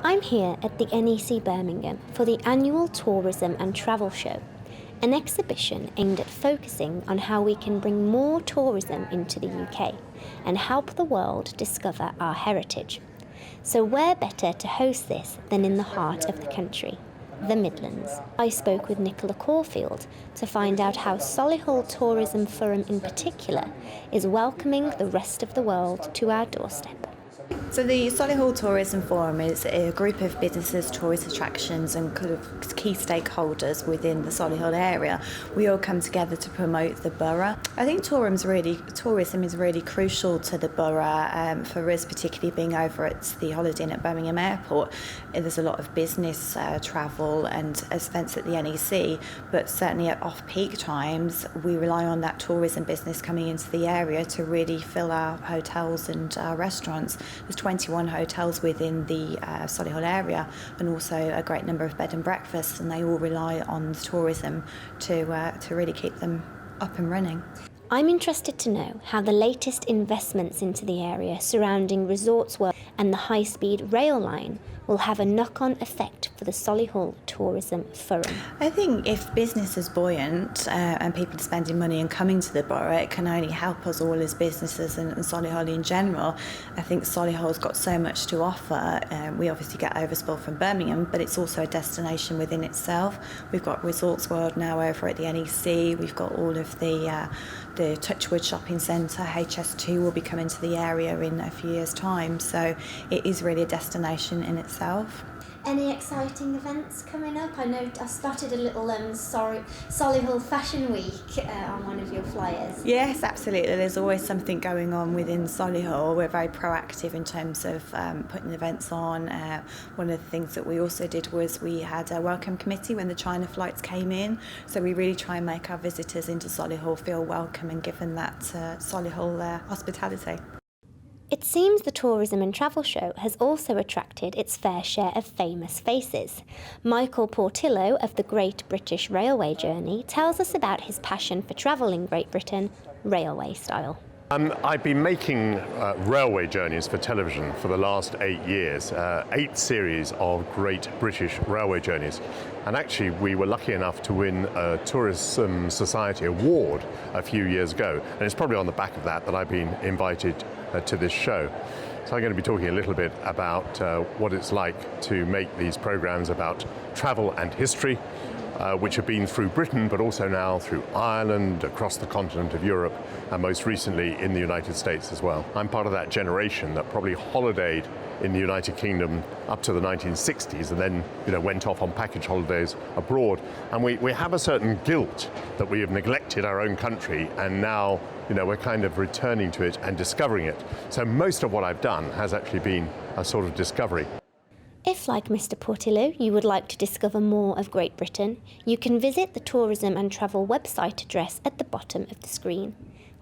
I'm here at the NEC Birmingham for the annual Tourism and Travel Show, an exhibition aimed at focusing on how we can bring more tourism into the UK and help the world discover our heritage. So where better to host this than in the heart of the country, the Midlands? I spoke with Nicola Caulfield to find out how Solihull Tourism Forum in particular is welcoming the rest of the world to our doorstep. So the Solihull Tourism Forum is a group of businesses, tourist attractions and kind of key stakeholders within the Solihull area. We all come together to promote the borough. I think tourism is really crucial to the borough. For us, particularly being over at the Holiday Inn at Birmingham Airport, there's a lot of business travel and events at the NEC, but certainly at off-peak times, we rely on that tourism business coming into the area to really fill our hotels and our restaurants. There's 21 hotels within the Solihull area and also a great number of bed and breakfasts, and they all rely on tourism to really keep them up and running. I'm interested to know how the latest investments into the area surrounding Resorts World and the high-speed rail line will have a knock-on effect for the Solihull Tourism Forum. I think if business is buoyant and people are spending money and coming to the borough, it can only help us all as businesses and Solihull in general. I think Solihull's got so much to offer. We obviously get overspill from Birmingham, but it's also a destination within itself. We've got Resorts World now over at the NEC. We've got all of the Touchwood Shopping Centre. HS2 will be coming to the area in a few years' time. So it is really a destination in itself. Any exciting events coming up? I know I spotted a little Solihull Fashion Week on one of your flyers. Yes, absolutely. There's always something going on within Solihull. We're very proactive in terms of putting events on. One of the things that we also did was we had a welcome committee when the China flights came in. So we really try and make our visitors into Solihull feel welcome and give them that Solihull hospitality. It seems the Tourism and Travel Show has also attracted its fair share of famous faces. Michael Portillo of the Great British Railway Journey tells us about his passion for travel in Great Britain, railway style. I've been making railway journeys for television for the last 8 years, 8 series of Great British Railway Journeys. And actually we were lucky enough to win a Tourism Society award a few years ago. And it's probably on the back of that I've been invited to this show. So I'm going to be talking a little bit about what it's like to make these programs about travel and history, which have been through Britain, but also now through Ireland, across the continent of Europe, and most recently in the United States as well. I'm part of that generation that probably holidayed in the United Kingdom up to the 1960s and then went off on package holidays abroad. And we have a certain guilt that we have neglected our own country, and now we're kind of returning to it and discovering it. So most of what I've done has actually been a sort of discovery. If, like Mr. Portillo, you would like to discover more of Great Britain, you can visit the Tourism and Travel website address at the bottom of the screen.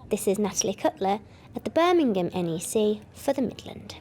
This is Natalie Cutler at the Birmingham NEC for the Midland.